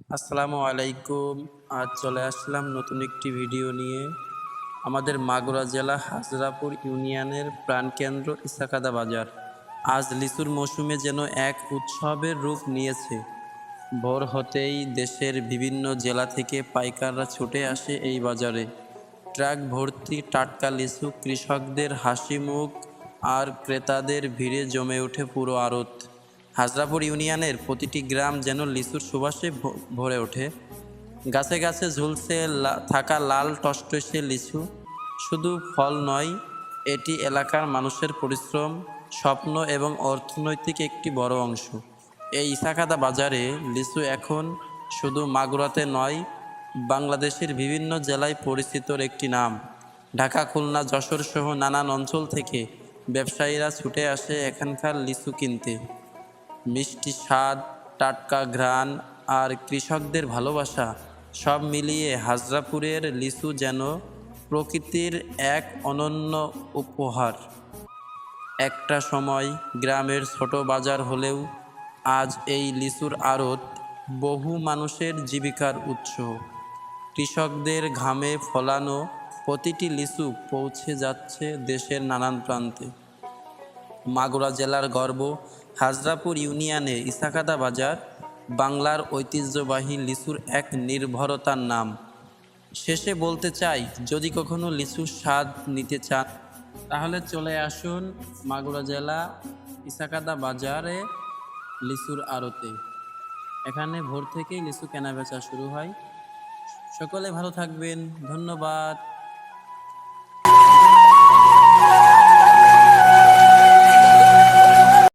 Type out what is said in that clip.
আসসালামু আলাইকুম। আজ চলে আসলাম নতুন একটি ভিডিও নিয়ে। আমাদের মাগুরা জেলা হাজরাপুর ইউনিয়নের প্রাণকেন্দ্র ইসাকাদা বাজার। আজ লিচুর মৌসুমে যেন এক উৎসবের রূপ নিয়েছে। ভোর হতেই দেশের বিভিন্ন জেলা থেকে পাইকাররা ছুটে আসে এই বাজারে। ট্রাক ভর্তি টাটকা লিচু, কৃষকদের হাসি মুখ আর ক্রেতাদের ভিড়ে জমে ওঠে পুরো আড়ত। হাজরাপুর ইউনিয়নের প্রতিটি গ্রাম যেন লিচুর সুবাসে ভরে ওঠে। গাছে গাছে ঝুলছে থাকা লাল টসটসে লিচু। শুধু ফল নয়, এটি এলাকার মানুষের পরিশ্রম, স্বপ্ন এবং অর্থনৈতিক একটি বড় অংশ। এই ইসাকাদা বাজারে লিচু এখন শুধু মাগুরাতে নয়, বাংলাদেশের বিভিন্ন জেলায় পরিচিত একটি নাম। ঢাকা, খুলনা, যশোর সহ নানান অঞ্চল থেকে ব্যবসায়ীরা ছুটে আসে এখানকার লিচু কিনতে। মিষ্টি স্বাদ, টাটকা ঘ্রাণ আর কৃষকদের ভালোবাসা সব মিলিয়ে হাজরাপুরের লিচু যেন প্রকৃতির এক অনন্য উপহার। একটা সময় গ্রামের ছোট বাজার হলেও আজ এই লিচুর আড়ত বহু মানুষের জীবিকার উৎস। কৃষকদের ঘামে ফলানো প্রতিটি লিচু পৌঁছে যাচ্ছে দেশের নানান প্রান্তে। মাগুরা জেলার গর্ব হাজরাপুর ইউনিয়নের ইসাকাদা বাজার বাংলার ঐতিহ্যবাহী লিচুর এক নির্ভরতার নাম। শেষে বলতে চাই, যদি কখনো লিচুর স্বাদ নিতে চান তাহলে চলে আসুন মাগুরা জেলা ইসাকাদা বাজারে লিচুর আড়তে। এখানে ভোর থেকেই লিচু কেনাবেচা শুরু হয়। সকলে ভালো থাকবেন। ধন্যবাদ।